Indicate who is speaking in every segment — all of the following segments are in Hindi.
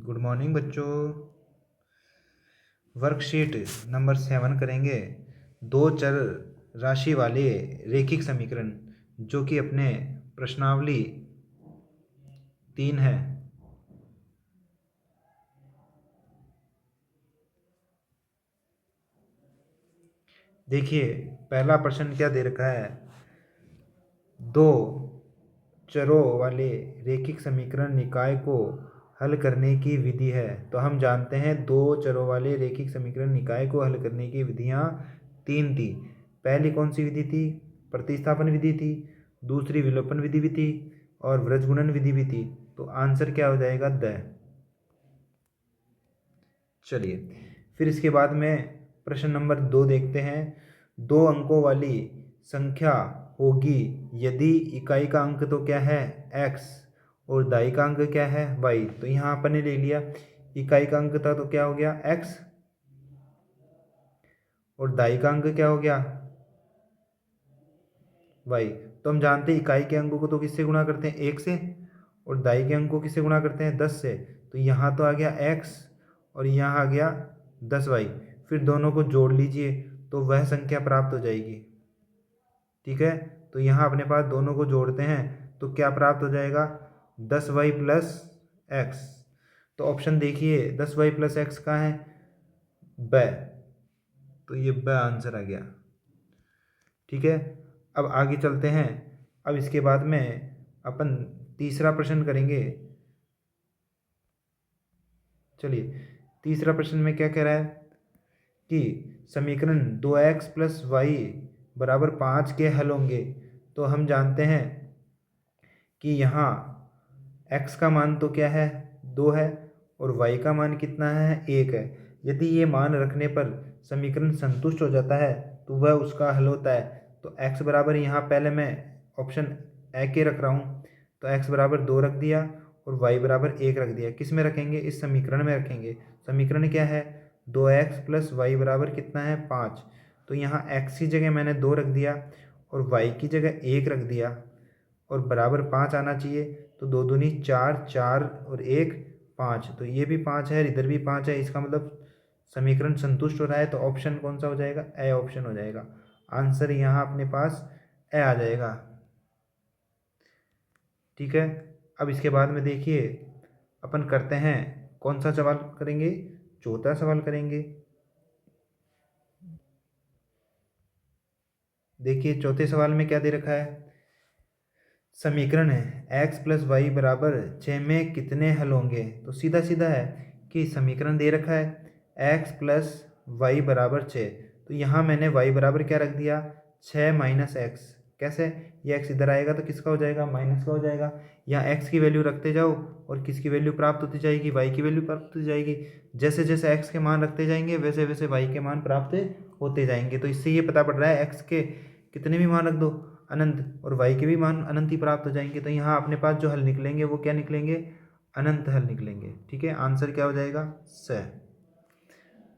Speaker 1: गुड मॉर्निंग बच्चों। वर्कशीट नंबर 7 करेंगे। दो चर राशि वाले रेखिक समीकरण जो कि अपने प्रश्नावली 3 है। देखिए पहला प्रश्न क्या दे रखा है। दो चरों वाले रेखिक समीकरण निकाय को हल करने की विधि है। तो हम जानते हैं दो चरों वाले रेखिक समीकरण निकाय को हल करने की विधियां 3 थी। पहली कौन सी विधि थी? प्रतिस्थापन विधि थी। दूसरी विलोपन विधि भी थी और वृज्जगुणन विधि भी थी। तो आंसर क्या हो जाएगा? द। चलिए फिर इसके बाद में प्रश्न नंबर 2 देखते हैं। दो अंकों वाली संख्या होगी यदि इकाई का अंक तो क्या है? x और दाई का अंक क्या है? y। तो यहाँ अपन ने ले लिया इकाई का अंक था तो क्या हो गया? x और दाई का अंक क्या हो गया? y। तो हम जानते हैं इकाई के अंकों को तो किससे गुणा करते हैं? 1 से, और दाई के अंक को किससे गुणा करते हैं? 10 से। तो यहाँ तो आ गया x और यहाँ आ गया 10y। फिर दोनों को जोड़ लीजिए तो वह संख्या प्राप्त हो जाएगी। ठीक है, तो यहाँ अपने पास दोनों को जोड़ते हैं तो क्या प्राप्त हो जाएगा? 10y plus x. तो ऑप्शन देखिए 10y प्लस एक्स कहाँ है? ब। तो ये ब आंसर आ गया। ठीक है, अब आगे चलते हैं। अब इसके बाद में अपन तीसरा प्रश्न करेंगे। चलिए तीसरा प्रश्न में क्या कह रहा है कि समीकरण 2x प्लस वाई बराबर 5 के हल होंगे। तो हम जानते हैं कि यहाँ x का मान तो क्या है? 2 है और y का मान कितना है? 1 है। यदि ये मान रखने पर समीकरण संतुष्ट हो जाता है तो वह उसका हल होता है। तो x बराबर यहाँ पहले मैं ऑप्शन ए के रख रहा हूँ, तो x बराबर 2 रख दिया और y बराबर 1 रख दिया। किस में रखेंगे? इस समीकरण में रखेंगे। समीकरण क्या है? 2x प्लस वाई बराबर कितना है? 5। तो यहाँ x की जगह मैंने 2 रख दिया और y की जगह 1 रख दिया और बराबर 5 आना चाहिए। तो 2 दूनी 4, 4 और 1 5। तो ये भी 5 है, इधर भी 5 है। इसका मतलब समीकरण संतुष्ट हो रहा है। तो ऑप्शन कौन सा हो जाएगा? ए ऑप्शन हो जाएगा। आंसर यहाँ अपने पास ए आ जाएगा। ठीक है, अब इसके बाद में देखिए अपन करते हैं कौन सा सवाल करेंगे? चौथा सवाल करेंगे। देखिए चौथे सवाल में क्या दे रखा है। समीकरण है x प्लस वाई बराबर 6 में कितने हल होंगे? तो सीधा सीधा है कि समीकरण दे रखा है x प्लस वाई बराबर 6। तो यहाँ मैंने y बराबर क्या रख दिया? 6 माइनस एक्स। कैसे? ये x इधर आएगा तो किसका हो जाएगा? माइनस का हो जाएगा। यहाँ x की वैल्यू रखते जाओ और किसकी वैल्यू प्राप्त होती जाएगी? y की वैल्यू प्राप्त होती जाएगी। जैसे जैसे x के मान रखते जाएंगे वैसे वैसे y के मान प्राप्त होते जाएंगे। तो इससे ये पता पड़ रहा है x के कितने भी मान रख दो अनंत, और y के भी मान अनंत ही प्राप्त हो जाएंगे। तो यहाँ अपने पास जो हल निकलेंगे वो क्या निकलेंगे? अनंत हल निकलेंगे। ठीक है, आंसर क्या हो जाएगा? स।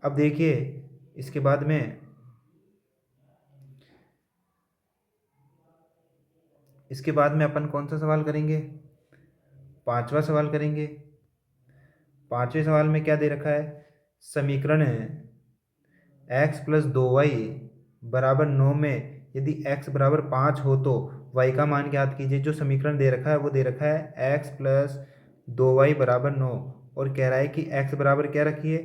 Speaker 1: अब देखिए इसके बाद में अपन कौन सा सवाल करेंगे? पांचवा सवाल करेंगे। पांचवें सवाल में क्या दे रखा है? समीकरण x प्लस 2y बराबर 9 में यदि x बराबर 5 हो तो y का मान ज्ञात कीजिए। जो समीकरण दे रखा है वो दे रखा है x प्लस 2y बराबर 9 और कह रहा है कि x बराबर क्या रखिए?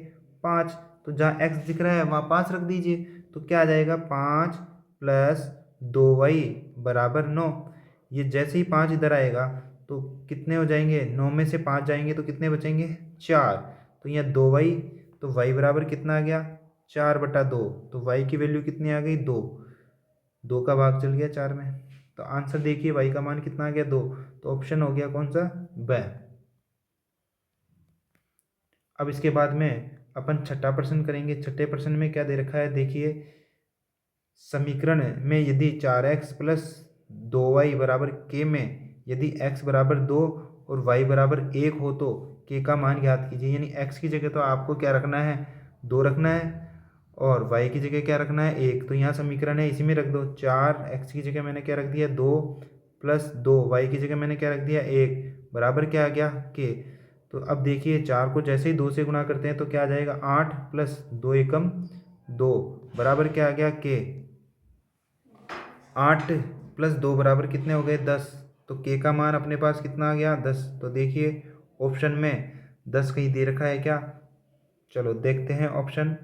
Speaker 1: 5। तो जहाँ x दिख रहा है वहाँ 5 रख दीजिए। तो क्या आ जाएगा? 5 प्लस 2y बराबर 9। ये जैसे ही 5 इधर आएगा तो कितने हो जाएंगे? 9 में से 5 जाएंगे तो कितने बचेंगे? 4। तो यहाँ 2y, तो y बराबर कितना आ गया? 4/2। तो y की वैल्यू कितनी आ गई? 2। 2 का भाग चल गया 4 में। तो आंसर देखिए y का मान कितना आ गया? 2। तो ऑप्शन हो गया कौन सा? ब। अब इसके बाद में अपन छठा प्रश्न करेंगे। छठे प्रश्न में क्या दे रखा है देखिए। समीकरण में यदि 4x प्लस 2y बराबर k में यदि x बराबर 2 और y बराबर 1 हो तो k का मान ज्ञात कीजिए। यानी x की जगह तो आपको क्या रखना है? 2 रखना है और y की जगह क्या रखना है? 1। तो यहाँ समीकरण है इसी में रख दो। 4x की जगह मैंने क्या रख दिया? 2 प्लस 2, y की जगह मैंने क्या रख दिया? 1 बराबर क्या आ गया? k। तो अब देखिए 4 को जैसे ही 2 से गुणा करते हैं तो क्या आ जाएगा, 8 प्लस 2 एकम 2 बराबर क्या आ गया के। 8 प्लस 2 बराबर कितने हो गए, 10। तो के का मान अपने पास कितना आ गया, 10। तो देखिए ऑप्शन में 10 कहीं दे रखा है क्या, चलो देखते हैं ऑप्शन।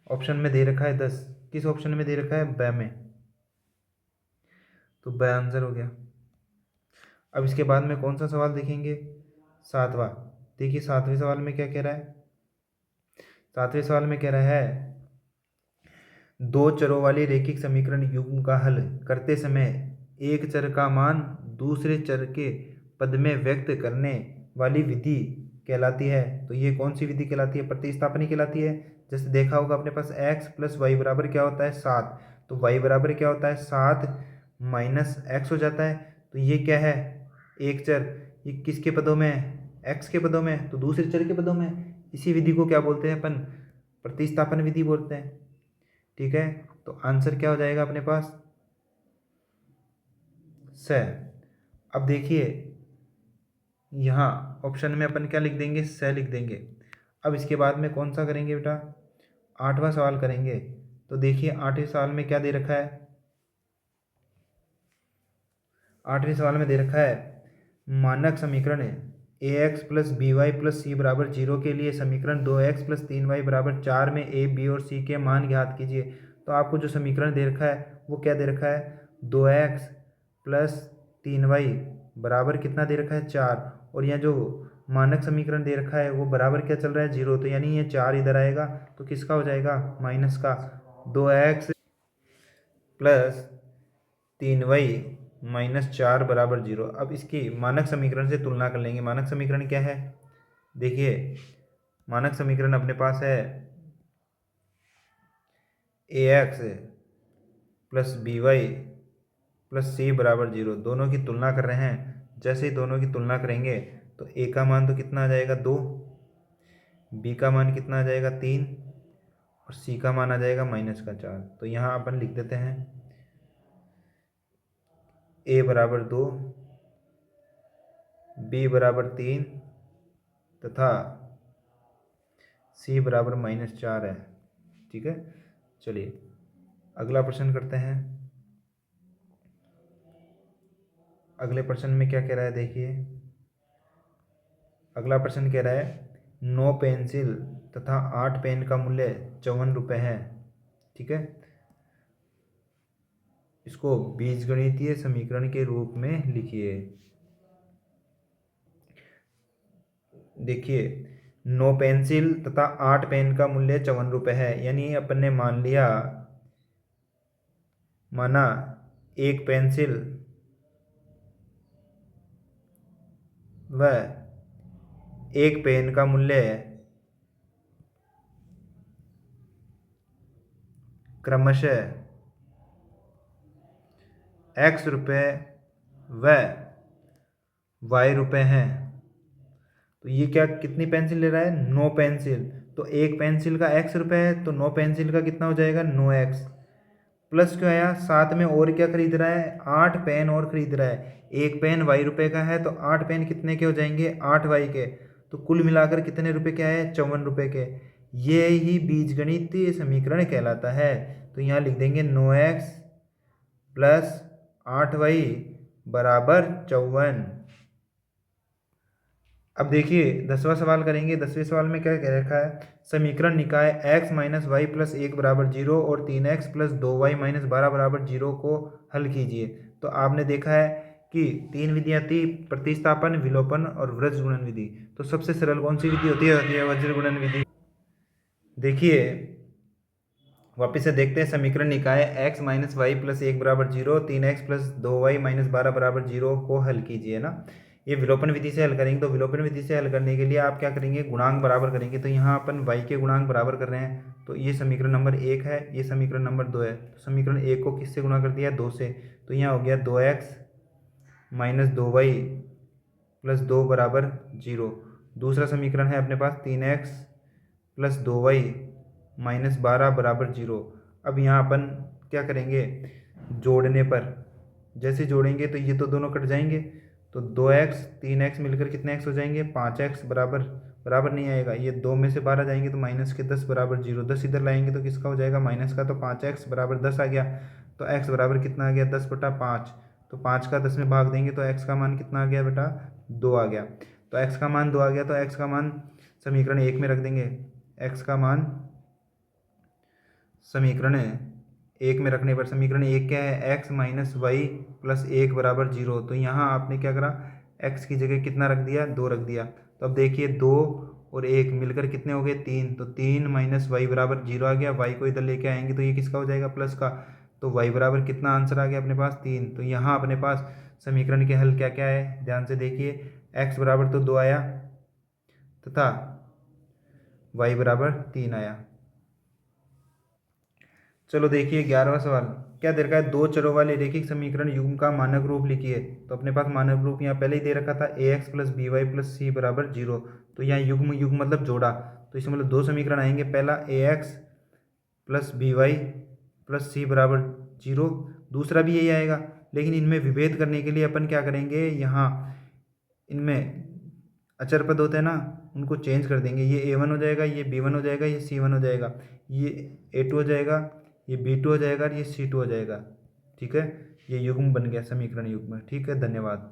Speaker 1: ऑप्शन में दे रखा है 10। किस ऑप्शन में दे रखा है, ब में। तो ब आंसर हो गया। अब इसके बाद में कौन सा सवाल देखेंगे, 7वां। देखिए 7वें सवाल में क्या कह रहा है, 7वें सवाल में कह रहा है दो चरों वाली रैखिक समीकरण युग्म का हल करते समय एक चर का मान दूसरे चर के पद में व्यक्त करने वाली विधि कहलाती है। तो ये कौन सी विधि कहलाती है, प्रतिस्थापनी कहलाती है। जैसे देखा होगा अपने पास x प्लस वाई बराबर क्या होता है, 7। तो y बराबर क्या होता है, 7 माइनस एक्स हो जाता है। तो ये क्या है, एक चर, ये किसके पदों में है, x के पदों में, तो दूसरे चर के पदों में। इसी विधि को क्या बोलते हैं अपन, प्रतिस्थापन विधि बोलते हैं। ठीक है, तो आंसर क्या हो जाएगा अपने पास, स। अब देखिए यहाँ ऑप्शन में अपन क्या लिख देंगे, स लिख देंगे। अब इसके बाद में कौन सा करेंगे बेटा, 8वां सवाल करेंगे। तो देखिए 8वें सवाल में क्या दे रखा है, 8वें सवाल में दे रखा है मानक समीकरण A X plus B Y plus C बराबर 0 के लिए समीकरण 2x प्लस 3y बराबर 4 में ए बी और सी के मान ज्ञात कीजिए। तो आपको जो समीकरण दे रखा है वो क्या दे रखा है, 2x प्लस 3y बराबर कितना दे रखा है, 4। और यहाँ जो मानक समीकरण दे रखा है वो बराबर क्या चल रहा है, 0। तो यानी ये 4 इधर आएगा तो किसका हो जाएगा, माइनस का। 2x प्लस 3y माइनस 4 बराबर 0। अब इसकी मानक समीकरण से तुलना कर लेंगे। मानक समीकरण क्या है, देखिए मानक समीकरण अपने पास है A X plus B Y plus C बराबर 0। दोनों की तुलना कर रहे हैं। जैसे ही दोनों की तुलना करेंगे तो ए का मान तो कितना आ जाएगा, 2। बी का मान कितना आ जाएगा, 3। और सी का मान आ जाएगा माइनस का 4। तो यहाँ अपन लिख देते हैं ए बराबर 2, बी बराबर 3 तथा सी बराबर -4 है। ठीक है, चलिए अगला प्रश्न करते हैं। अगले प्रश्न में क्या कह रहा है, देखिए अगला प्रश्न कह रहा है 9 पेंसिल तथा 8 पेन का मूल्य 54 रुपये है। ठीक है, इसको बीजगणितीय समीकरण के रूप में लिखिए। देखिए 9 पेंसिल तथा 8 पेन का मूल्य 54 रुपये है, यानी अपन ने मान लिया, माना एक पेंसिल व एक पेन का मूल्य क्रमशः x रुपये व y रुपये हैं। तो ये क्या, कितनी पेंसिल ले रहा है, 9 पेंसिल। तो एक पेंसिल का x रुपये है तो 9 पेंसिल का कितना हो जाएगा, 9x। प्लस क्यों आया, साथ में और क्या खरीद रहा है, 8 पेन और खरीद रहा है। एक पेन y रुपये का है तो 8 पेन कितने के हो जाएंगे, 8y के। तो कुल मिलाकर कितने रुपए के आए, 54 रुपये के। ये ही बीजगणितीय समीकरण कहलाता है। तो यहाँ लिख देंगे 9x प्लस 8y बराबर 54। अब देखिए 10वां सवाल करेंगे। 10वें सवाल में क्या कह रखा है, समीकरण निकाय x माइनस वाई प्लस 1 बराबर 0 और 3x प्लस 2y माइनस 12 बराबर 0 को हल कीजिए। तो आपने देखा है कि 3 विधियाँ थी, प्रतिस्थापन, विलोपन और वज्र गुणन विधि। तो सबसे सरल कौन सी विधि होती है वज्र गुणन विधि। देखिए वापिस से देखते हैं, समीकरण निकाय x माइनस वाई प्लस 1 बराबर 0, 3x प्लस 2y माइनस 12 बराबर 0 को हल कीजिए ना। ये विलोपन विधि से हल करेंगे। तो विलोपन विधि से हल करने के लिए आप क्या करेंगे, गुणांक बराबर करेंगे। तो यहाँ अपन y के गुणांक बराबर कर रहे हैं। तो ये समीकरण नंबर 1 है, ये समीकरण नंबर 2 है। तो समीकरण 1 को किससे गुणा कर दिया, 2 से। तो यहाँ हो गया 2x माइनस 2y प्लस 2 बराबर 0। दूसरा समीकरण है अपने पास 3x प्लस 2y माइनस 12 बराबर 0। अब यहाँ अपन क्या करेंगे, जोड़ने पर जैसे जोड़ेंगे तो ये तो दोनों कट जाएंगे, तो 2x 3x मिलकर कितने x हो जाएंगे, 5x बराबर बराबर नहीं आएगा, ये 2 में से 12 जाएंगे तो माइनस के 10 बराबर 0, 10 इधर लाएंगे तो किसका हो जाएगा, माइनस का, तो 5x बराबर 10 आ गया। तो x बराबर कितना आ गया, 10/5, तो 5 का 10 में भाग देंगे तो x का मान कितना आ गया बेटा, 2 आ गया। तो x का मान 2 आ गया, तो x का मान समीकरण 1 में रख देंगे। x का मान समीकरण 1 में रखने पर समीकरण 1 क्या है, x माइनस वाई प्लस 1 बराबर 0। तो यहाँ आपने क्या करा, x की जगह कितना रख दिया, 2 रख दिया। तो अब देखिए 2 और 1 मिलकर कितने हो गए, 3, तो 3 माइनस वाई बराबर 0 आ गया। y को इधर लेके आएंगे तो ये किसका हो जाएगा, प्लस का। तो y बराबर कितना आंसर आ गया अपने पास, 3। तो यहाँ अपने पास समीकरण के हल क्या क्या है, ध्यान से देखिए। x बराबर तो 2 आया तथा y बराबर 3 आया। चलो देखिए 11वां सवाल, क्या दे रखा है, दो चरों वाले रैखिक समीकरण युग्म का मानक रूप लिखिए। तो अपने पास मानक रूप यहाँ पहले ही दे रखा था, ax plus B Y plus C बराबर 0। तो यहाँ युग्म युग्म मतलब जोड़ा, तो इसमें मतलब दो समीकरण आएंगे, पहला ax plus B Y plus C बराबर 0, दूसरा भी यही आएगा। लेकिन इनमें विभेद करने के लिए अपन क्या करेंगे, यहाँ इनमें अचर पद होते हैं ना, उनको चेंज कर देंगे। ये a1 हो जाएगा, ये b1 हो जाएगा, ये c1 हो जाएगा, ये a2 हो जाएगा, ये b2 हो जाएगा और ये c2 हो जाएगा। ठीक है, ये युग्म बन गया, समीकरण युग्म। ठीक है, धन्यवाद।